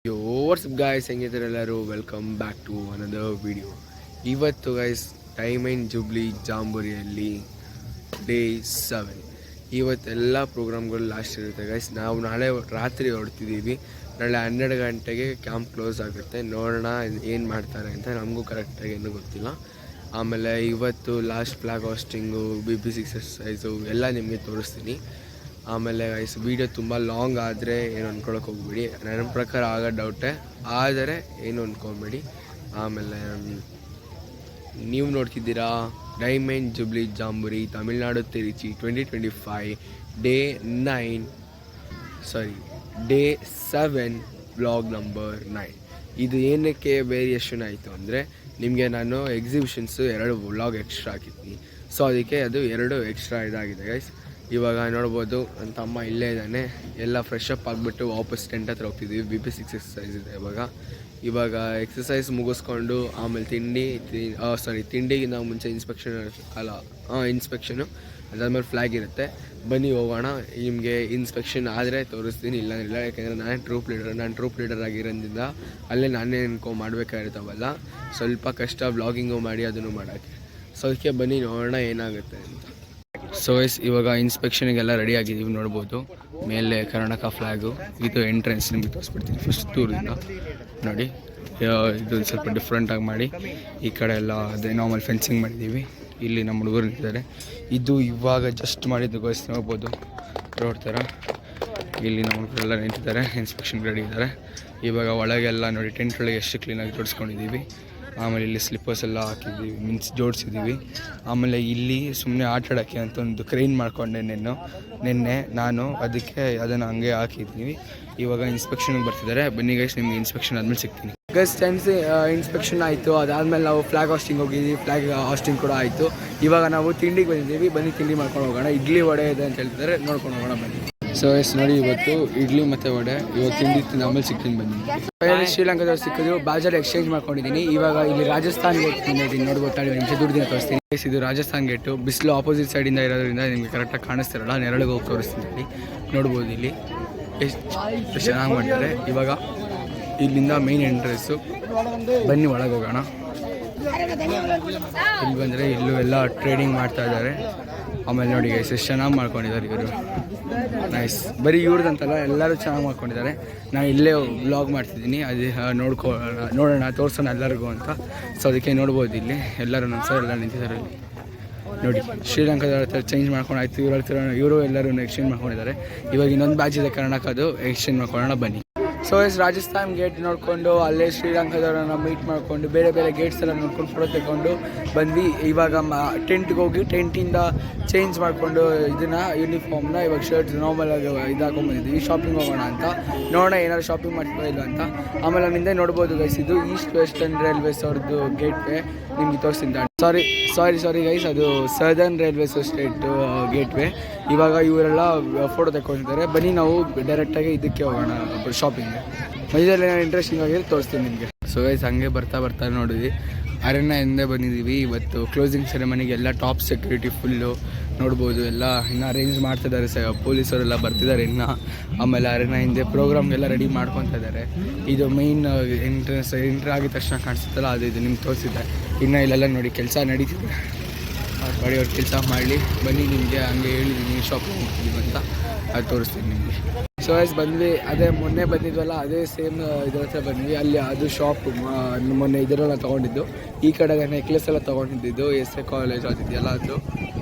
ಯೋ WhatsApp guys, ಹೆಂಗಿದ್ದಾರೆ ಎಲ್ಲರೂ? Welcome back to another video. ಇವತ್ತು ಗೈಸ್ ಡೈಮಂಡ್ ಜುಬ್ಲಿ ಜಾಂಬೂರಿಯಲ್ಲಿ ಡೇ 7. ಇವತ್ತೆಲ್ಲ ಪ್ರೋಗ್ರಾಮ್ಗಳು ಲಾಸ್ಟ್ ಇರುತ್ತೆ ಗೈಸ್. ನಾವು ನಾಳೆ ರಾತ್ರಿ ಹೊರಡ್ತಿದ್ದೀವಿ. ನಾಳೆ 12 ಗಂಟೆಗೆ ಕ್ಯಾಂಪ್ ಕ್ಲೋಸ್ ಆಗುತ್ತೆ. ನೋಡೋಣ ಏನು ಮಾಡ್ತಾರೆ ಅಂತ, ನಮಗೂ ಕರೆಕ್ಟಾಗಿ ಏನೂ ಗೊತ್ತಿಲ್ಲ. ಆಮೇಲೆ ಇವತ್ತು ಲಾಸ್ಟ್ ಫ್ಲಾಗ್ ಹಾಸ್ಟಿಂಗು, BP6 ಎಕ್ಸಸೈಸು ಎಲ್ಲ ನಿಮಗೆ ತೋರಿಸ್ತೀನಿ. ಆಮೇಲೆ ಗೈಸ್ ವೀಡಿಯೋ ತುಂಬ ಲಾಂಗ್ ಆದರೆ ಏನು ಅಂದ್ಕೊಳಕ್ಕೆ ಹೋಗ್ಬೇಡಿ. ನನ್ನ ಪ್ರಕಾರ ಆಗೋ ಡೌಟೇ, ಆದರೆ ಏನು ಅಂದ್ಕೊಬೇಡಿ. ಆಮೇಲೆ ನೀವು ನೋಡ್ತಿದ್ದೀರಾ ಡೈಮಂಡ್ ಜುಬ್ಲಿ ಜಾಂಬೂರಿ ತಮಿಳ್ನಾಡು ತಿರುಚಿ 2025 ಡೇ 7 ವ್ಲಾಗ್ ನಂಬರ್ 9. ಇದು ಏನಕ್ಕೆ ವೇರಿಯೇಷನ್ ಆಯಿತು ಅಂದರೆ, ನಿಮಗೆ ನಾನು ಎಕ್ಸಿಬಿಷನ್ಸು 2 ವ್ಲಾಗ್ ಎಕ್ಸ್ಟ್ರಾ ಹಾಕಿದ್ದೀನಿ. ಸೊ ಅದಕ್ಕೆ ಅದು 2 ಎಕ್ಸ್ಟ್ರಾ ಇದಾಗಿದೆ ಗೈಸ್. ಇವಾಗ ನೋಡ್ಬೋದು ನನ್ನ ತಮ್ಮ ಇಲ್ಲೇ ಇದ್ದಾನೆ. ಎಲ್ಲ ಫ್ರೆಶ್ ಅಪ್ ಆಗಿಬಿಟ್ಟು ವಾಪಸ್ ಟೆಂಟ್ ಹತ್ರ ಹೋಗ್ತಿದ್ದೀವಿ. BP6 ಎಕ್ಸಸೈಸ್ ಇದೆ ಇವಾಗ ಎಕ್ಸಸೈಸ್ ಮುಗಿಸ್ಕೊಂಡು ಆಮೇಲೆ ತಿಂಡಿಗಿಂತ ಮುಂಚೆ ಇನ್ಸ್ಪೆಕ್ಷನು ಅದಾದ್ಮೇಲೆ ಫ್ಲ್ಯಾಗ್ ಇರುತ್ತೆ. ಬನ್ನಿ ಹೋಗೋಣ. ನಿಮಗೆ ಇನ್ಸ್ಪೆಕ್ಷನ್ ಆದರೆ ತೋರಿಸ್ತೀನಿ, ಇಲ್ಲ ಯಾಕೆಂದರೆ ನಾನು ಟ್ರೂಪ್ ಲೀಡರ್ ಆಗಿರೋದ್ರಿಂದ ಅಲ್ಲೇ ನಾನೇ ಮಾಡಬೇಕಾಗಿರ್ತಾವಲ್ಲ, ಸ್ವಲ್ಪ ಕಷ್ಟ ವ್ಲಾಗಿಂಗು ಮಾಡಿ ಅದನ್ನು ಮಾಡೋಕ್ಕೆ. ಸೊ ಅದಕ್ಕೆ ಬನ್ನಿ ನೋಡೋಣ ಏನಾಗುತ್ತೆ ಅಂತ. ಸೊ ಇವಾಗ ಇನ್ಸ್ಪೆಕ್ಷನಿಗೆಲ್ಲ ರೆಡಿ ಆಗಿದ್ದೀವಿ. ನೋಡ್ಬೋದು ಮೇಲೆ ಕರ್ನಾಟಕ ಫ್ಲ್ಯಾಗು. ಇದು ಎಂಟ್ರೆನ್ಸ್ ನಿಮಗೆ ತೋರಿಸ್ಬಿಡ್ತೀನಿ ಫಸ್ಟ್ ದೂರದಿಂದ. ನೋಡಿ, ಇದು ಸ್ವಲ್ಪ ಡಿಫ್ರೆಂಟಾಗಿ ಮಾಡಿ ಈ ಕಡೆ ಎಲ್ಲ ಅದೇ ನಾರ್ಮಲ್ ಫೆನ್ಸಿಂಗ್ ಮಾಡಿದ್ದೀವಿ. ಇಲ್ಲಿ ನಮ್ಮ ಹುಡುಗರು ನಿಂತಿದ್ದಾರೆ. ಇದು ಇವಾಗ ಜಸ್ಟ್ ಮಾಡಿದ್ದು ಗೋಸ್, ನೋಡ್ಬೋದು ರೋಡ್ ಥರ. ಇಲ್ಲಿ ನಮ್ಮ ಹುಡುಗರೆಲ್ಲ ನಿಂತಿದ್ದಾರೆ, ಇನ್ಸ್ಪೆಕ್ಷನ್ ರೆಡಿ ಇದ್ದಾರೆ. ಇವಾಗ ಒಳಗೆಲ್ಲ ನೋಡಿ, ಟೆಂಟ್ ಒಳಗೆ ಎಷ್ಟು ಕ್ಲೀನಾಗಿ ಜೋಡಿಸ್ಕೊಂಡಿದ್ದೀವಿ. ಆಮೇಲೆ ಇಲ್ಲಿ ಸ್ಲಿಪ್ಪರ್ಸ್ ಎಲ್ಲ ಹಾಕಿದ್ದೀವಿ, ಜೋಡಿಸಿದ್ದೀವಿ. ಆಮೇಲೆ ಇಲ್ಲಿ ಸುಮ್ಮನೆ ಆಟ ಆಡೋಕ್ಕೆ ಅಂತ ಒಂದು ಕ್ರೈನ್ ಮಾಡಿಕೊಂಡೆ ನಿನ್ನೆ ನಾನು, ಅದಕ್ಕೆ ಅದನ್ನು ಹಂಗೆ ಹಾಕಿದ್ದೀವಿ. ಇವಾಗ ಇನ್ಸ್ಪೆಕ್ಷನ್ಗೆ ಬರ್ತಿದ್ದಾರೆ. ಬನ್ನಿ ಗೈಸ್, ನಿಮಗೆ ಇನ್ಸ್ಪೆಕ್ಷನ್ ಆದಮೇಲೆ ಸಿಗ್ತೀನಿ. ಗೈಸ್ ಇನ್ಸ್ಪೆಕ್ಷನ್ ಆಯಿತು. ಅದಾದಮೇಲೆ ನಾವು ಫ್ಲ್ಯಾಗ್ ಹಾಸ್ಟಿಂಗ್ ಹೋಗಿದ್ದೀವಿ. ಫ್ಲ್ಯಾಗ್ ಹಾಸ್ಟಿಂಗ್ ಕೂಡ ಆಯಿತು. ಇವಾಗ ನಾವು ತಿಂಡಿಗೆ ಬಂದಿದ್ದೀವಿ. ಬನ್ನಿ ತಿಂಡಿ ಮಾಡ್ಕೊಂಡು ಹೋಗೋಣ. ಇಡ್ಲಿ ವಡೆ ಇದೆ ಅಂತ ಹೇಳ್ತಿದ್ದಾರೆ, ನೋಡ್ಕೊಂಡು ಹೋಗೋಣ ಬನ್ನಿ. ಸೊ ನೋಡಿ, ಇವತ್ತು ಇಡ್ಲಿ ಮತ್ತು ವಡೆ. ಇವಾಗ ತಿಂಡಿ ಆಮೇಲೆ ಸಿಗ್ತೀನಿ ಬನ್ನಿ. ಶ್ರೀಲಂಕಾದವ್ರು ಸಿಕ್ಕಿದ್ರು, ಬಾಜಾರ್ ಎಕ್ಸ್ಚೇಂಜ್ ಮಾಡ್ಕೊಂಡಿದ್ದೀನಿ. ಇವಾಗ ಇಲ್ಲಿ ರಾಜಸ್ಥಾನ್ ಗೇಟ್ ಬಂದಿದ್ದೀನಿ. ನೋಡ್ಬೋದು, ನಿಮಿಷ ದೂರದಿಂದ ತೋರಿಸ್ತೀನಿ. ಇದು ರಾಜಸ್ಥಾನ್ ಗೇಟು. ಬಿಸಿಲು ಆಪೋಸಿಟ್ ಸೈಡಿಂದ ಇರೋದ್ರಿಂದ ನಿಮಗೆ ಕರೆಕ್ಟಾಗಿ ಕಾಣಿಸ್ತಿರಲ್ಲ. ನೆರಳಿಗೆ ಹೋಗಿ ತೋರಿಸ್ತೀನಿ. ನೋಡ್ಬೋದು ಇಲ್ಲಿ ಎಷ್ಟು ಚೆನ್ನಾಗಿ ಮಾಡಿದ್ದಾರೆ. ಇವಾಗ ಇಲ್ಲಿಂದ ಮೇನ್ ಎಂಟ್ರೆನ್ಸು. ಬನ್ನಿ ಒಳಗೆ ಹೋಗೋಣ. ಇಲ್ಲಿ ಬಂದರೆ ಇಲ್ಲೂ ಎಲ್ಲ ಟ್ರೇಡಿಂಗ್ ಮಾಡ್ತಾ ಇದ್ದಾರೆ. ಆಮೇಲೆ ನೋಡಿ ಎಷ್ಟು ಚೆನ್ನಾಗಿ ಮಾಡ್ಕೊಂಡಿದ್ದಾರೆ ಇವರು. ನೈಸ್. ಬರೀ ಇವ್ರದಂತಲ್ಲ, ಎಲ್ಲರೂ ಚೆನ್ನಾಗಿ ಮಾಡ್ಕೊಂಡಿದ್ದಾರೆ. ನಾನು ಇಲ್ಲೇ ವ್ಲಾಗ್ ಮಾಡ್ತಿದ್ದೀನಿ. ಅದು ನೋಡೋಣ ತೋರಿಸೋಣ ಎಲ್ಲರಿಗೂ ಅಂತ. ಸೊ ಅದಕ್ಕೆ ನೋಡ್ಬೋದು ಇಲ್ಲಿ ಎಲ್ಲರೂ ನಮ್ಮ ಸರ್ ಎಲ್ಲ ನಿಂತಿದ್ದಾರೆ. ಇಲ್ಲಿ ನೋಡಿ, ಶ್ರೀಲಂಕಾದ ಹತ್ರ ಚೇಂಜ್ ಮಾಡ್ಕೊಂಡು ಆಯಿತು. ಇವರು ಎಲ್ಲರೂ ಎಕ್ಸ್ಚೇಂಜ್ ಮಾಡ್ಕೊಂಡಿದ್ದಾರೆ. ಇವಾಗ ಇನ್ನೊಂದು ಬ್ಯಾಚ್ ಇದೆ ಕರ್ನಾಟಕದು, ಎಕ್ಸ್ಚೇಂಜ್ ಮಾಡ್ಕೊಳ್ಳೋಣ ಬನ್ನಿ. ಸೊ ರಾಜಸ್ಥಾನ್ ಗೇಟ್ ನೋಡಿಕೊಂಡು ಅಲ್ಲೇ ಶ್ರೀಲಂಕಾದವ್ರನ್ನ ಮೀಟ್ ಮಾಡಿಕೊಂಡು ಬೇರೆ ಬೇರೆ ಗೇಟ್ಸ್ ಎಲ್ಲ ನೋಡ್ಕೊಂಡು ಫೋಟೋ ತೆಗೊಂಡು ಬಂದ್ವಿ. ಇವಾಗ ಟೆಂಟ್ಗೆ ಹೋಗಿ ಟೆಂಟಿಂದ ಚೇಂಜ್ ಮಾಡಿಕೊಂಡು ಇದನ್ನು ಯೂನಿಫಾರ್ಮ್ನ ಇವಾಗ ಶರ್ಟ್ ನಾರ್ಮಲ್ ಆಗಿ ಇದಾಕೊಂಡ್ಬಂದಿದ್ವಿ. ಶಾಪಿಂಗ್ ಹೋಗೋಣ ಅಂತ, ನೋಡೋಣ ಏನಾದ್ರು ಶಾಪಿಂಗ್ ಮಾಡ್ತಾ ಇಲ್ಲ ಅಂತ. ಆಮೇಲೆ ನನ್ನಿಂದ ನೋಡ್ಬೋದು ಗೈಸ್, ಇದು ಈಸ್ಟ್ ವೆಸ್ಟರ್ನ್ ರೈಲ್ವೇಸ್ ಅವ್ರದ್ದು ಗೇಟ್ ವೇ ನಿಮ್ಗೆ ತೋರಿಸ್ತೀನಿ. ಸಾರಿ ಗೈಸ್, ಅದು southern railways state gate way. ಇವಾಗ ಇವರೆಲ್ಲ ಫೋಟೋ ತೆಕ್ಕೊಂಡಿದ್ದಾರೆ. ಬನ್ನಿ ನಾವು ಡೈರೆಕ್ಟಾಗಿ ಇದಕ್ಕೆ ಹೋಗೋಣ, ಶಾಪಿಂಗ್. ಮಧ್ಯದಲ್ಲಿ ಏನಾದ್ರು ಇಂಟ್ರೆಸ್ಟಿಂಗ್ ಆಗಿದೆ ತೋರಿಸ್ತೀನಿ ನಿಮಗೆ. ಸೊ ಗೈಸ್, ಹಂಗೆ ಬರ್ತಾ ನೋಡಿದ್ವಿ. ಅರಣ್ಯ ಹಿಂದೆ ಬಂದಿದ್ದೀವಿ. ಇವತ್ತು ಕ್ಲೋಸಿಂಗ್ ಸೆರೆಮನಿಗೆ ಎಲ್ಲ ಟಾಪ್ ಸೆಕ್ಯೂರಿಟಿ ಫುಲ್ಲು ನೋಡ್ಬೋದು. ಎಲ್ಲ ಇನ್ನೂ ಅರೇಂಜ್ ಮಾಡ್ತಿದ್ದಾರೆ, ಪೊಲೀಸವರೆಲ್ಲ ಬರ್ತಿದ್ದಾರೆ ಇನ್ನು. ಆಮೇಲೆ ಅರಣ್ಯ ಹಿಂದೆ ಪ್ರೋಗ್ರಾಮ್ಗೆಲ್ಲ ರೆಡಿ ಮಾಡ್ಕೊತಾ ಇದ್ದಾರೆ. ಇದು ಮೈನ್ ಎಂಟ್ರ್ ಆಗಿದ ತಕ್ಷಣ ಕಾಣಿಸುತ್ತಲ್ಲ, ಅದು ಇದು ನಿಮ್ಗೆ ತೋರಿಸಿದ್ದೆ. ಇನ್ನು ಇಲ್ಲೆಲ್ಲ ನೋಡಿ ಕೆಲಸ ನಡೀತಿದೆ. ಅವ್ರ ಕೆಲಸ ಮಾಡಲಿ. ಬನ್ನಿ, ನಿಮಗೆ ಹಂಗೆ ಹೇಳಿದ್ದೀನಿ ಶಾಪಿಂಗ್ ಹೋಗ್ತೀವಿ ಅಂತ, ಅದು ತೋರಿಸ್ತೀನಿ ನಿಮಗೆ. ಸೊ ಬಂದ್ವಿ, ಅದೇ ಮೊನ್ನೆ ಬಂದಿದ್ವಲ್ಲ, ಅದೇ ಸೇಮ್ ಇದ್ರ ಹತ್ರ ಬಂದ್ವಿ. ಅಲ್ಲಿ ಅದು ಶಾಪ್ ಮೊನ್ನೆ ಇದರೆಲ್ಲ ತೊಗೊಂಡಿದ್ದು. ಈ ಕಡೆಗೆ ನೆಕ್ಲೆಸ್ ಎಲ್ಲ ತೊಗೊಂಡಿದ್ದು, SA ಕಾಲೇಜ್ ಅದಿದೆಯಲ್ಲ, ಅದು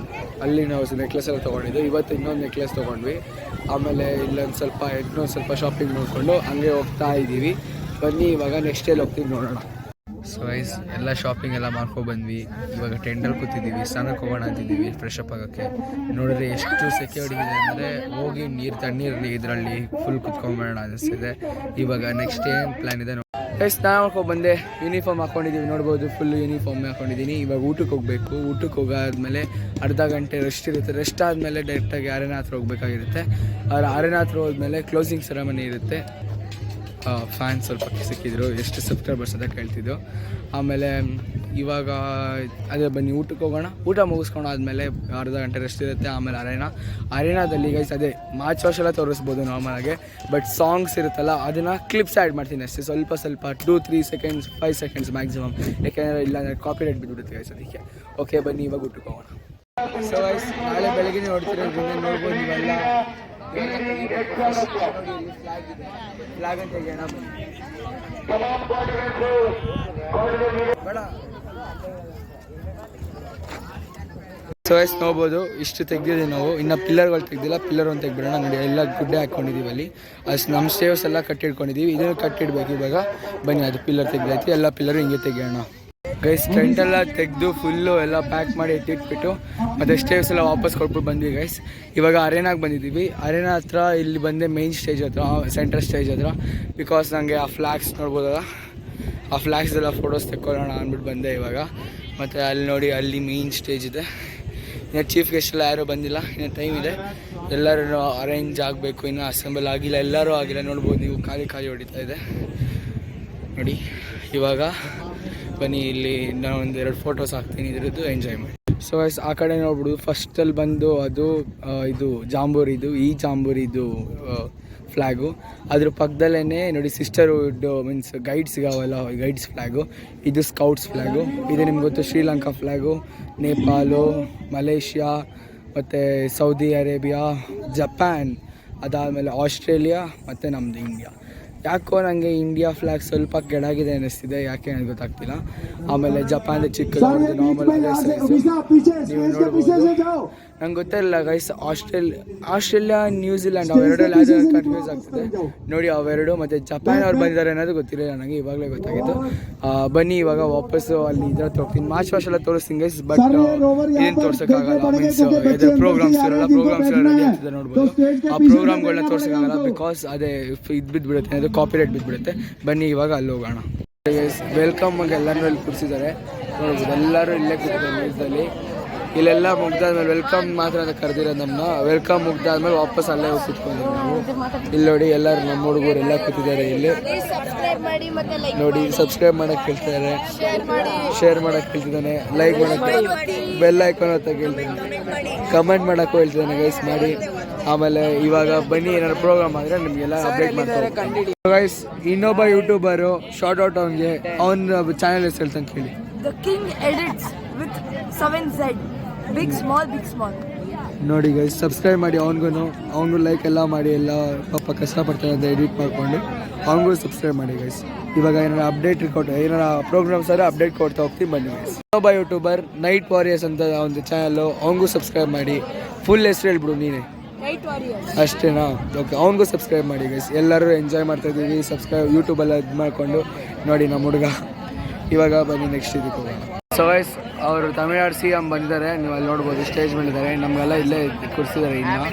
ಅಲ್ಲಿ ನಾವು ನೆಕ್ಲೆಸ್ ಎಲ್ಲ ತೊಗೊಂಡಿದ್ದು. ಇವತ್ತು ಇನ್ನೊಂದು ನೆಕ್ಲೆಸ್ ತೊಗೊಂಡ್ವಿ. ಆಮೇಲೆ ಇನ್ನೊಂದು ಸ್ವಲ್ಪ ಶಾಪಿಂಗ್ ನೋಡಿಕೊಂಡು ಹಂಗೆ ಹೋಗ್ತಾ ಇದ್ದೀವಿ. ಬನ್ನಿ, ಇವಾಗ ನೆಕ್ಸ್ಟ್ ಎಲ್ಲಿ ಹೋಗ್ತೀವಿ ನೋಡೋಣ. ಸೊ ಎಲ್ಲ ಶಾಪಿಂಗ್ ಎಲ್ಲ ಬಂದ್ವಿ. ಇವಾಗ ಟೆಂಟಲ್ಲಿ ಕೂತಿದ್ದೀವಿ. ಸ್ನಾನಕ್ಕೆ ಹೋಗೋಣ ಅಂತಿದ್ದೀವಿ, ಫ್ರೆಶ್ ಅಪ್ ಆಗೋಕ್ಕೆ. ನೋಡಿದ್ರೆ ಎಷ್ಟು ಸೆಕ್ಯೂರಿಟಿ ಇದೆ ಅಂದರೆ, ಹೋಗಿ ತಣ್ಣೀರಲ್ಲಿ ಇದರಲ್ಲಿ ಫುಲ್ ಕುತ್ಕೊಂಡ್ಬೇಡ ಅನಿಸ್ತಿದೆ. ಇವಾಗ ನೆಕ್ಸ್ಟ್ ಏನು ಪ್ಲ್ಯಾನ್ ಇದೆ ಸ್ನಾನ ಮಾಡ್ಕೊಂಡು ಬಂದೆ. ಯೂನಿಫಾರ್ಮ್ ಹಾಕ್ಕೊಂಡಿದ್ದೀವಿ, ನೋಡ್ಬೋದು ಫುಲ್ ಯೂನಿಫಾರ್ಮ್ ಹಾಕ್ಕೊಂಡಿದ್ದೀನಿ. ಇವಾಗ ಊಟಕ್ಕೆ ಹೋಗಬೇಕು. ಊಟಕ್ಕೆ ಹೋಗಾದ್ಮೇಲೆ ಅರ್ಧ ಗಂಟೆ ರೆಸ್ಟ್ ಇರುತ್ತೆ. ರೆಸ್ಟ್ ಆದಮೇಲೆ ಡೈರೆಕ್ಟಾಗಿ ಅರಣ್ಯ ಹತ್ರ ಹೋಗಬೇಕಾಗಿರುತ್ತೆ. ಅರಣ್ಯ ಹತ್ರ ಹೋದ್ಮೇಲೆ ಕ್ಲೋಸಿಂಗ್ ಸೆರೆಮನಿ ಇರುತ್ತೆ. ಫ್ಯಾನ್ಸ್ ಸ್ವಲ್ಪ ಸಿಕ್ಕಿದ್ರು, ಎಷ್ಟು ಸಬ್ಸ್ಕ್ರೈಬರ್ಸ್ ಅಂತ ಕೇಳ್ತಿದ್ದು. ಆಮೇಲೆ ಇವಾಗ ಅದೇ ಬನ್ನಿ ಊಟಕ್ಕೆ ಹೋಗೋಣ. ಊಟ ಮುಗಿಸ್ಕೊಂಡು ಆದಮೇಲೆ ಅರ್ಧ ಗಂಟೆ ರೆಸ್ಟ್ ಇರುತ್ತೆ. ಆಮೇಲೆ ಅರೇನಾದಲ್ಲಿ ಗೈಸ್ ಅದೇ ಮಾರ್ಚ್ ವಾಶ್ ಎಲ್ಲ ತೋರಿಸ್ಬೋದು ನಾರ್ಮಲಾಗಿ, ಬಟ್ ಸಾಂಗ್ಸ್ ಇರುತ್ತಲ್ಲ ಅದನ್ನು ಕ್ಲಿಪ್ಸ್ ಆ್ಯಡ್ ಮಾಡ್ತೀನಿ ಅಷ್ಟೇ, ಸ್ವಲ್ಪ 2-3 ಸೆಕೆಂಡ್ಸ್ 5 ಸೆಕೆಂಡ್ಸ್ ಮ್ಯಾಕ್ಸಿಮಮ್, ಯಾಕೆಂದರೆ ಇಲ್ಲಾಂದರೆ ಕಾಪಿರೈಟ್ ಬಿದ್ದುಬಿಡುತ್ತೆ ಗೈಸ್ ಅದಕ್ಕೆ. ಓಕೆ ಬನ್ನಿ ಇವಾಗ ಊಟಕ್ಕೆ ಹೋಗೋಣ. ಸೊ ಗೈಸ್ ನಾಳೆ ಬೆಳಗ್ಗೆ ನೋಡ್ತಿರೋದ್ರಿಂದ ನೋಡ್ಬೋದು ನೀವೆಲ್ಲ ಫ್ಲಾಗ್ ಅಂತ ತೆಗೆಯೋಣ ಬೇಡ. ಸೊ ಗೈಸ್ ನೋಡ್ಬೋದು ಇಷ್ಟು ತೆಗ್ದಿದ್ದೀವಿ ನಾವು, ಇನ್ನು ಪಿಲ್ಲರ್ಗಳು ತೆಗ್ದಿಲ್ಲ, ಪಿಲ್ಲರ್ ಒಂದು ತೆಗ್ಬಿಡೋಣ. ನೋಡಿ ಎಲ್ಲ ಗುಡ್ಡೆ ಹಾಕ್ಕೊಂಡಿದ್ದೀವಿ ಅಲ್ಲಿ, ಅಷ್ಟು ನಮ್ಮ ಸ್ಟೇವ್ಸ್ ಎಲ್ಲ ಕಟ್ಟಿಡ್ಕೊಂಡಿದ್ದೀವಿ, ಇದನ್ನು ಕಟ್ಟಿಡ್ಬೇಕು ಇವಾಗ. ಬನ್ನಿ ಅದು ಪಿಲ್ಲರ್ ತೆಗ್ದೈತಿ, ಎಲ್ಲ ಪಿಲ್ಲರು ಹಿಂಗೆ ತೆಗೆಯೋಣ ಗೈಸ್. ಟೆಂಟೆಲ್ಲ ತೆಗೆದು ಫುಲ್ಲು ಎಲ್ಲ ಪ್ಯಾಕ್ ಮಾಡಿ ಇಟ್ಟಿಟ್ಬಿಟ್ಟು ಮತ್ತು ಸ್ಟೇವ್ಸ್ ಎಲ್ಲ ವಾಪಸ್ ಕೊಟ್ಬಿಟ್ಟು ಬಂದ್ವಿ ಗೈಸ್. ಇವಾಗ ಅರೇನಾಗೆ ಬಂದಿದ್ದೀವಿ. ಅರೇನಾ ಹತ್ರ ಇಲ್ಲಿ ಬಂದೆ ಮೇನ್ ಸ್ಟೇಜ್ ಹತ್ರ, ಸೆಂಟ್ರಲ್ ಸ್ಟೇಜ್ ಹತ್ರ, ಬಿಕಾಸ್ ನನಗೆ ಆ ಫ್ಲ್ಯಾಗ್ಸ್ ನೋಡ್ಬೋದಲ್ಲ, ಆ ಫ್ಲ್ಯಾಗ್ಸೆಲ್ಲ ಫೋಟೋಸ್ ತೆಕ್ಕೊಳ್ಳೋಣ ಅಂದ್ಬಿಟ್ಟು ಬಂದೆ ಇವಾಗ. ಮತ್ತು ಅಲ್ಲಿ ನೋಡಿ ಅಲ್ಲಿ ಮೇನ್ ಸ್ಟೇಜ್ ಇದೆ. ಇನ್ನು ಚೀಫ್ ಗೆಸ್ಟ್ ಎಲ್ಲ ಯಾರೂ ಬಂದಿಲ್ಲ, ಇನ್ನು ಟೈಮ್ ಇದೆ, ಎಲ್ಲರೂ ಅರೇಂಜ್ ಆಗಬೇಕು, ಇನ್ನು ಅಸೆಂಬಲ್ ಆಗಿಲ್ಲ, ಎಲ್ಲರೂ ಆಗಿಲ್ಲ. ನೋಡ್ಬೋದು ನೀವು ಖಾಲಿ ಹೊಡಿತಾ ಇದೆ ನೋಡಿ. ಇವಾಗ ಬನ್ನಿ ಇಲ್ಲಿ ನಾನು 1-2 ಫೋಟೋಸ್ ಹಾಕ್ತೀನಿ, ಇದ್ರದ್ದು ಎಂಜಾಯ್ ಮಾಡಿ. ಸೊ ಗೈಸ್ ಆ ಕಡೆ ನೋಡ್ಬಿಡು, ಫಸ್ಟಲ್ಲಿ ಬಂದು ಅದು ಇದು ಜಾಂಬೂರಿದು, ಈ ಜಾಂಬೂರಿದು ಫ್ಲ್ಯಾಗು. ಅದ್ರ ಪಕ್ಕದಲ್ಲೇ ನೋಡಿ ಸಿಸ್ಟರ್ಹುಡ್ ಮೀನ್ಸ್ ಗೈಡ್ಸ್ ಸಿಗಾವಲ್ಲ, ಗೈಡ್ಸ್ ಫ್ಲ್ಯಾಗು. ಇದು ಸ್ಕೌಟ್ಸ್ ಫ್ಲ್ಯಾಗು. ಇದು ನಿಮ್ಗೆ ಗೊತ್ತು ಶ್ರೀಲಂಕಾ ಫ್ಲ್ಯಾಗು, ನೇಪಾಳು, ಮಲೇಷ್ಯಾ, ಮತ್ತು ಸೌದಿ ಅರೇಬಿಯಾ, ಜಪಾನ್, ಅದಾದಮೇಲೆ ಆಸ್ಟ್ರೇಲಿಯಾ ಮತ್ತು ನಮ್ಮದು ಇಂಡಿಯಾ. ಯಾಕೋ ನನಗೆ ಇಂಡಿಯಾ ಫ್ಲ್ಯಾಗ್ ಸ್ವಲ್ಪ ಕೆಳಗಿದೆ ಅನ್ನಿಸ್ತಿದೆ, ಯಾಕೆ ನನಗೆ ಗೊತ್ತಾಗ್ತಿಲ್ಲ. ಆಮೇಲೆ ಜಪಾನ್ ಚಿಕ್ಕದು ನಾರ್ಮಲ್ ಅದೇ ಸೈಜು ನೀವು ನೋಡ್ಬೋದು. ನಂಗೆ ಗೊತ್ತಿಲ್ಲ ಗೈಸ್, ಆಸ್ಟ್ರೇಲಿಯಾ ನ್ಯೂಜಿಲ್ಯಾಂಡ್ ಅವೆರಡಲ್ಲಿ ಯಾವ್ದು ಕನ್ಫ್ಯೂಸ್ ಆಗ್ತದೆ ನೋಡಿ, ಅವೆರಡು. ಮತ್ತು ಜಪಾನ್ ಅವ್ರು ಬಂದಿದ್ದಾರೆ ಅನ್ನೋದು ಗೊತ್ತಿರಲಿಲ್ಲ ನನಗೆ, ಇವಾಗಲೇ ಗೊತ್ತಾಗಿತ್ತು. ಬನ್ನಿ ಇವಾಗ ವಾಪಸ್ಸು ಅಲ್ಲಿ ಇದ್ರ ಹೋಗ್ತೀನಿ. ಮಾರ್ಚ್ ವಾಶ್ ಎಲ್ಲ ತೋರಿಸ್ತೀನಿ ಗೈಸ್, ಬಟ್ ಏನು ತೋರ್ಸೋಕ್ಕಾಗಲ್ಲ. ಮೀನ್ಸ್ ಇದು ಪ್ರೋಗ್ರಾಮ್ಸ್ ಇರೋಲ್ಲ, ಪ್ರೋಗ್ರಾಮ್ಸ್ ಎಲ್ಲ ರೆಡಿ ಆಗ್ತಿದೆ ನೋಡ್ಬೋದು. ಆ ಪ್ರೋಗ್ರಾಮ್ಗಳನ್ನ ತೋರ್ಸೋಕ್ಕಾಗಲ್ಲ, ಬಿಕಾಸ್ ಅದೇ ಇದು ಬಿದ್ದುಬಿಡುತ್ತೆ, ಅದು ಕಾಪಿರೈಟ್ ಬಿದ್ದುಬಿಡುತ್ತೆ. ಬನ್ನಿ ಇವಾಗ ಅಲ್ಲಿ ಹೋಗೋಣ. ವೆಲ್ಕಮ್ಗೆ ಎಲ್ಲರೂ ಇಲ್ಲಿ ಕೂರಿಸಿದ್ದಾರೆ ನೋಡ್ಬೋದು, ಎಲ್ಲರೂ ಇಲ್ಲೇ ಕೂತಿದ್ದಾರೆ ನ್ಯೂಸಲ್ಲಿ. ಇಲ್ಲೆಲ್ಲ ಮುಗ್ದಾದ್ಮೇಲೆ ವೆಲ್ಕಮ್ ಮಾತ್ರ ಅಂತ ಕರೆದಿರೋದು ನಮ್ಮನ್ನ. ವೆಲ್ಕಮ್ ಮುಗ್ದಾದ್ಮೇಲೆ ವಾಪಸ್ ಅಲ್ಲೇ ಹೋಗಿ ಕೂತ್ಕೊಂಡಿದ್ದೀವಿ ನಾವು. ಇಲ್ಲಿ ನೋಡಿ ಎಲ್ಲರೂ ನಮ್ಮ ಹುಡುಗರು ಎಲ್ಲ ಕೂತಿದ್ದಾರೆ ಇಲ್ಲಿ ನೋಡಿ. ಸಬ್ಸ್ಕ್ರೈಬ್ ಮಾಡೋಕ್ಕೆ ಕೇಳ್ತಿದ್ದಾರೆ, ಶೇರ್ ಮಾಡೋಕ್ಕೆ ಕೇಳ್ತಿದ್ದಾನೆ, ಲೈಕ್ ಮಾಡೋಕ್ಕೆ, ಬೆಲ್ ಐಕಾನ್ ಅಂತ ಕೇಳ್ತಿದ್ದಾನೆ, ಕಮೆಂಟ್ ಮಾಡೋಕ್ಕೂ ಹೇಳ್ತಿದ್ದಾನೆ ಗೈಸ್ ಮಾಡಿ. ಆಮೇಲೆ ಇವಾಗ ಬನ್ನಿ ಏನಾದ್ರು ಪ್ರೋಗ್ರಾಮ್ ಆದರೆ ನಿಮಗೆಲ್ಲ ಅಪ್ಡೇಟ್ ಮಾಡ್ತಾರೆ ಗೈಸ್. ಇನ್ನೊಬ್ಬ ಯೂಟ್ಯೂಬರು ಶಾರ್ಟ್ ಔಟ್ ಅವನಿಗೆ, ಅವನ ಚಾನಲ್ ಹೆಸರು ಹೇಳ್ತಾನೆ ಕೇಳಿ. The King Edits with 7Z. Big small. ನೋಡಿ ಗೈಸ್ ಸಬ್ಸ್ಕ್ರೈಬ್ ಮಾಡಿ ಅವನಿಗೂ ಲೈಕ್ ಎಲ್ಲ ಮಾಡಿ, ಎಲ್ಲ ಪಾಪ ಕಷ್ಟಪಡ್ತಾರೆ ಅಂತ ಎಡಿಟ್ ಮಾಡಿಕೊಂಡು ಅವನಿಗೂ ಸಬ್ಸ್ಕ್ರೈಬ್ ಮಾಡಿ ಗೈಸ್. ಇವಾಗ ಏನಾರ ಅಪ್ಡೇಟ್ ಏನಾರ ಪ್ರೋಗ್ರಾಮ್ಸ್ ಆದರೆ ಅಪ್ಡೇಟ್ ಕೊಡ್ತಾ ಹೋಗ್ತೀವಿ ಬನ್ನಿ ಗೈಸ್. ಇನ್ನೊಬ್ಬ ಯೂಟ್ಯೂಬರ್ ನೈಟ್ ವಾರಿಯರ್ಸ್ ಅಂತ ಒಂದು ಚಾನಲ್ಲು, ಅವನಿಗೂ ಸಬ್ಸ್ಕ್ರೈಬ್ ಮಾಡಿ. ಫುಲ್ ಹೆಸರು ಹೇಳ್ಬಿಡು ನೀನೆ, ಅಷ್ಟೇನಾ? ಓಕೆ, ಅವನಿಗೂ ಸಬ್ಸ್ಕ್ರೈಬ್ ಮಾಡಿ ಗೈಸ್. ಎಲ್ಲರೂ ಎಂಜಾಯ್ ಮಾಡ್ತಾಯಿದ್ದೀವಿ ಸಬ್ಸ್ಕ್ರೈಬ್ ಯೂಟ್ಯೂಬೆಲ್ಲ ಇದು ಮಾಡಿಕೊಂಡು ನೋಡಿ ನಮ್ಮ ಹುಡುಗ. ಇವಾಗ ಬನ್ನಿ ನೆಕ್ಸ್ಟ್ ಇದಕ್ಕೆ ಹೋಗೋಣ. ಸೊ ಗೈಸ್ ಅವರು ತಮಿಳ್ನಾಡು CM ಬಂದಿದ್ದಾರೆ, ನೀವು ಅಲ್ಲಿ ನೋಡ್ಬೋದು ಸ್ಟೇಜ್ ಮೇಲಿದ್ದಾರೆ. ನಮಗೆಲ್ಲ ಇಲ್ಲೇ ಕೂರಿಸಿದ್ದಾರೆ. ಇನ್ನು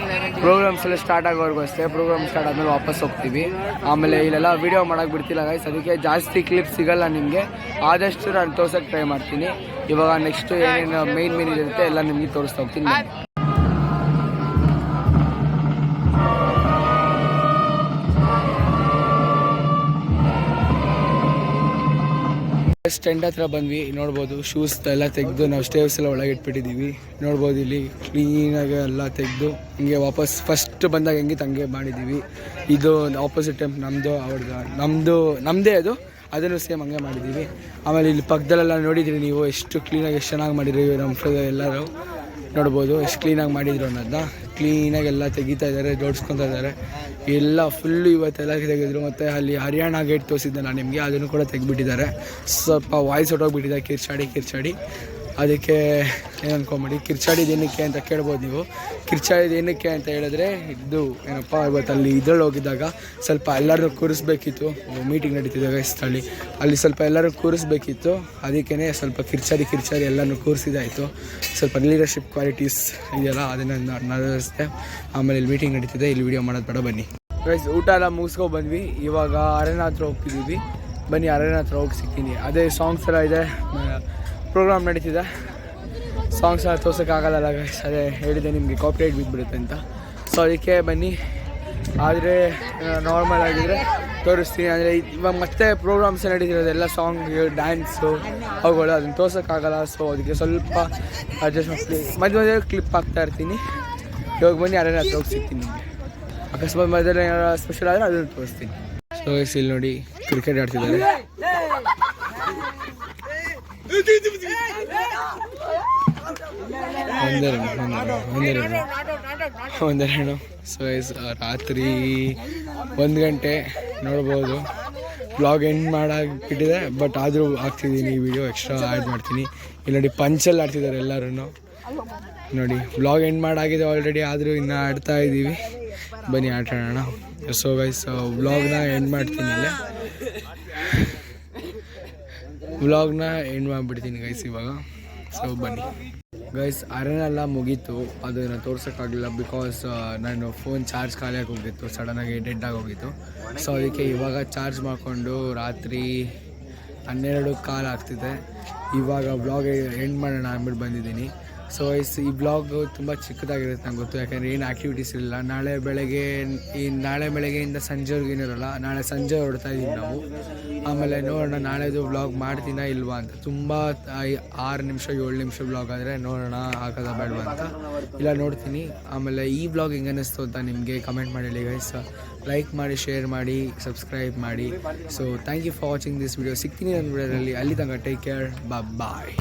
ಪ್ರೋಗ್ರಾಮ್ಸ್ ಎಲ್ಲ ಸ್ಟಾರ್ಟ್ ಆಗೋವರೆಗೂ ಅಷ್ಟೇ, ಪ್ರೋಗ್ರಾಮ್ ಸ್ಟಾರ್ಟ್ ಆದಮೇಲೆ ವಾಪಸ್ ಹೋಗ್ತೀವಿ. ಆಮೇಲೆ ಇಲ್ಲೆಲ್ಲ ವೀಡಿಯೋ ಮಾಡೋಕ್ಕೆ ಬಿಡ್ತಿಲ್ಲ ಗೈಸ್, ಅದಕ್ಕೆ ಜಾಸ್ತಿ ಕ್ಲಿಪ್ ಸಿಗೋಲ್ಲ ನಿಮಗೆ. ಆದಷ್ಟು ನಾನು ತೋರ್ಸೋಕ್ಕೆ ಟ್ರೈ ಮಾಡ್ತೀನಿ. ಇವಾಗ ನೆಕ್ಸ್ಟ್ ಏನೇನು ಮೇನ್ ಇರುತ್ತೆ ಎಲ್ಲ ನಿಮಗೆ ತೋರಿಸ್ತಾ ಹೋಗ್ತೀನಿ. ಟೆಂಟ್ ಹತ್ರ ಬಂದ್ವಿ, ನೋಡ್ಬೋದು ಶೂಸ್ ಎಲ್ಲ ತೆಗೆದು ನಾವು ಸ್ಟೇವ್ಸ್ ಎಲ್ಲ ಒಳಗೆ ಇಟ್ಬಿಟ್ಟಿದ್ದೀವಿ. ನೋಡ್ಬೋದು ಇಲ್ಲಿ ಕ್ಲೀನಾಗಿ ಎಲ್ಲ ತೆಗೆದು ಹಿಂಗೆ ವಾಪಸ್ ಫಸ್ಟ್ ಬಂದಾಗ ಹೆಂಗೆ ಹಂಗೆ ಮಾಡಿದ್ದೀವಿ. ಇದು ಆಪೋಸಿಟ್ ಟೆಂಪ್ ನಮ್ಮದು, ಅವ್ರದ್ದು ನಮ್ಮದೇ ಅದು, ಅದನ್ನು ಸೇಮ್ ಹಂಗೆ ಮಾಡಿದ್ದೀವಿ. ಆಮೇಲೆ ಇಲ್ಲಿ ಪಕ್ಕದಲ್ಲೆಲ್ಲ ನೋಡಿದ್ರಿ ನೀವು ಎಷ್ಟು ಕ್ಲೀನಾಗಿ, ಎಷ್ಟು ಚೆನ್ನಾಗಿ ಮಾಡಿದ್ರಿ ನಮ್ಮ ಎಲ್ಲರೂ. ನೋಡ್ಬೋದು ಎಷ್ಟು ಕ್ಲೀನಾಗಿ ಮಾಡಿದ್ರು ಅನ್ನೋದನ್ನ. ಕ್ಲೀನಾಗಿ ಎಲ್ಲ ತೆಗಿತಾ ಇದ್ದಾರೆ, ಜೋಡಿಸ್ಕೊತಾ ಇದ್ದಾರೆ ಎಲ್ಲ ಫುಲ್ಲು. ಇವತ್ತೆಲ್ಲ ತೆಗೆದ್ರು. ಮತ್ತು ಅಲ್ಲಿ ಹರಿಯಾಣ ಗೇಟ್ ತೋರಿಸಿದ್ದೆ ನಾನು ನಿಮಗೆ, ಅದನ್ನು ಕೂಡ ತೆಗೆದುಬಿಟ್ಟಿದ್ದಾರೆ. ಸ್ವಲ್ಪ ವಾಯ್ಸ್ ಹೊಟ್ಟೋಗ್ಬಿಟ್ಟಿದೆ ಕಿರ್ಚಾಡಿ. ಅದಕ್ಕೆ ಏನು ಅನ್ಕೊಂಬಿಡಿ, ಕಿರ್ಚಾಡಿದ ಏನಕ್ಕೆ ಅಂತ ಕೇಳ್ಬೋದು ನೀವು. ಕಿರ್ಚಾಡಿದ ಏನಕ್ಕೆ ಅಂತ ಹೇಳಿದ್ರೆ ಇದು ಏನಪ್ಪ, ಇವತ್ತಲ್ಲಿ ಇದ್ರಲ್ಲಿ ಹೋಗಿದ್ದಾಗ ಸ್ವಲ್ಪ ಎಲ್ಲರೂ ಕೂರಿಸ್ಬೇಕಿತ್ತು, ಮೀಟಿಂಗ್ ನಡೀತಿದ್ದಾಗ ಸ್ಥಳಿ ಅಲ್ಲಿ ಸ್ವಲ್ಪ ಎಲ್ಲರೂ ಕೂರಿಸ್ಬೇಕಿತ್ತು. ಅದಕ್ಕೇ ಸ್ವಲ್ಪ ಕಿರ್ಚಾಡಿ ಎಲ್ಲನೂ ಕೂರಿಸಿದಾಯಿತು. ಸ್ವಲ್ಪ ಲೀಡರ್ಶಿಪ್ ಕ್ವಾಲಿಟೀಸ್ ಇದೆಯಲ್ಲ ಅದನ್ನು ನಡೆಸ್ತೆ. ಆಮೇಲೆ ಇಲ್ಲಿ ಮೀಟಿಂಗ್ ನಡೀತಿದೆ, ಇಲ್ಲಿ ವೀಡಿಯೋ ಮಾಡೋದು ಬೇಡ ಬನ್ನಿ ಗೈಸ್. ಊಟ ಎಲ್ಲ ಮುಗಿಸ್ಕೊಂಡು ಬಂದ್ವಿ. ಇವಾಗ ಅರೇನಾ ಹತ್ರ ಹೋಗ್ತಿದ್ದೀವಿ. ಬನ್ನಿ ಅರೇನಾ ಹತ್ರ ಹೋಗಿ ಸಿಗ್ತೀನಿ. ಅದೇ ಸಾಂಗ್ಸ್ ಎಲ್ಲ ಇದೆ, ಪ್ರೋಗ್ರಾಮ್ ನಡೀತಿದೆ. ಸಾಂಗ್ಸ್ ಎಲ್ಲ ತೋರ್ಸೋಕ್ಕಾಗಲ್ಲ ಗೈಸ್, ಅದೇ ಹೇಳಿದೆ ನಿಮಗೆ ಕಾಪಿರೈಟ್ ಬಿದ್ದುಬಿಡುತ್ತೆ ಅಂತ. ಸೊ ಅದಕ್ಕೆ ಬನ್ನಿ. ಆದರೆ ನಾರ್ಮಲ್ ಆಗಿದ್ದರೆ ತೋರಿಸ್ತೀನಿ. ಅಂದರೆ ಇವಾಗ ಮತ್ತೆ ಪ್ರೋಗ್ರಾಮ್ಸ್ ನಡೀತಿರೋದೆಲ್ಲ ಸಾಂಗ್ ಡ್ಯಾನ್ಸು ಅವುಗಳು ಅದನ್ನು ತೋರ್ಸೋಕ್ಕಾಗಲ್ಲ. ಸೊ ಅದಕ್ಕೆ ಸ್ವಲ್ಪ ಅಡ್ಜಸ್ಟ್ ಮಾಡಿ ಮಧ್ಯ ಮಧ್ಯೆ ಕ್ಲಿಪ್ ಹಾಕ್ತಾ ಇರ್ತೀನಿ. ಇವಾಗ ಬನ್ನಿ ಅರಣ್ಯ ಹತ್ರ ಹೋಗಿ ಸಿಗ್ತೀನಿ ನಿಮಗೆ. ಅಕಸ್ಮಾತ್ ಮಧ್ಯದಲ್ಲಿ ಏನಾರು ಸ್ಪೆಷಲ್ ಆದರೆ ಅದನ್ನು ತೋರಿಸ್ತೀನಿ. ಸೊ ಇಲ್ಲಿ ನೋಡಿ ಕ್ರಿಕೆಟ್ ಆಡ್ತಿದ್ದಾರೆ. ಒಂದೆರಡು ಸೊ ರಾತ್ರಿ 1 ಗಂಟೆ ನೋಡ್ಬೋದು. ಬ್ಲಾಗ್ ಎಂಡ್ ಮಾಡಾಕ್ಬಿಟ್ಟಿದೆ, ಬಟ್ ಆದರೂ ಆಗ್ತಿದ್ದೀನಿ ಈ ವಿಡಿಯೋ ಎಕ್ಸ್ಟ್ರಾ ಆ್ಯಡ್ ಮಾಡ್ತೀನಿ. ಇಲ್ಲಿ ನೋಡಿ ಪಂಚಲ್ಲಿ ಆಡ್ತಿದ್ದಾರೆ ಎಲ್ಲರೂ ನೋಡಿ. ಬ್ಲಾಗ್ ಎಂಡ್ ಮಾಡಾಗಿದೆ ಆಲ್ರೆಡಿ, ಆದರೂ ಇನ್ನೂ ಆಡ್ತಾ ಇದ್ದೀವಿ. ಬನ್ನಿ ಆಟಾಡೋಣ. ಸೊ ಗೈಸ್ ವ್ಲಾಗ್ನ ಎಂಡ್ ಮಾಡ್ತೀನಿ ಇಲ್ಲೇ. ವ್ಲಾಗ್ನ ಎಂಡ್ ಮಾಡಿಬಿಡ್ತೀನಿ ಗೈಸ್ ಇವಾಗ. ಸೊ ಬನ್ನಿ ಗೈಸ್, ಅರಣ್ಯ ಮುಗೀತು. ಅದನ್ನು ತೋರ್ಸೋಕ್ಕಾಗಲಿಲ್ಲ ಬಿಕಾಸ್ ನಾನು ಫೋನ್ ಚಾರ್ಜ್ ಖಾಲಿಯಾಗಿ ಹೋಗಿತ್ತು, ಸಡನ್ನಾಗಿ ಡೆಡ್ ಆಗಿ ಹೋಗಿತ್ತು. ಸೊ ಅದಕ್ಕೆ ಇವಾಗ ಚಾರ್ಜ್ ಮಾಡಿಕೊಂಡು ರಾತ್ರಿ 12:15 ಆಗ್ತಿದೆ. ಇವಾಗ ವ್ಲಾಗ್ ಎಂಡ್ ಮಾಡೋಣ ಅಂದ್ಬಿಟ್ಟು ಬಂದಿದ್ದೀನಿ. ಸೊ ಈ ಬ್ಲಾಗ್ ತುಂಬ ಚಿಕ್ಕದಾಗಿರುತ್ತೆ ನಂಗೆ ಗೊತ್ತು, ಯಾಕಂದರೆ ಏನು ಆ್ಯಕ್ಟಿವಿಟೀಸ್ ಇಲ್ಲ. ನಾಳೆ ಬೆಳಗ್ಗೆಯಿಂದ ಸಂಜೆವರೆಗೂ ಏನಿರಲ್ಲ. ನಾಳೆ ಸಂಜೆ ಹೊರಡ್ತಾ ಇದ್ದೀವಿ ನಾವು. ಆಮೇಲೆ ನೋಡೋಣ ನಾಳೆದು ಬ್ಲಾಗ್ ಮಾಡ್ತೀನಾ ಇಲ್ವಾ ಅಂತ. ತುಂಬ 6 ನಿಮಿಷ 7 ನಿಮಿಷ ಬ್ಲಾಗ್ ಆದರೆ ನೋಡೋಣ ಹಾಕೋದ ಬೇಡವಾ ಅಂತ. ಇಲ್ಲ ನೋಡ್ತೀನಿ. ಆಮೇಲೆ ಈ ಬ್ಲಾಗ್ ಹೆಂಗೆ ಅನ್ನಿಸ್ತು ಅಂತ ನಿಮಗೆ ಕಮೆಂಟ್ ಮಾಡಿ ಹೇಳಿ ಗೈಸ್. ಲೈಕ್ ಮಾಡಿ, ಶೇರ್ ಮಾಡಿ, ಸಬ್ಸ್ಕ್ರೈಬ್ ಮಾಡಿ. So thank you for watching this video. ಸಿಗ್ತೀನಿ ನನ್ನ ವಿಡಿಯೋದಲ್ಲಿ. ಅಲ್ಲಿ ತನಕ ಟೇಕ್ ಕೇರ್, ಬಾಯ್.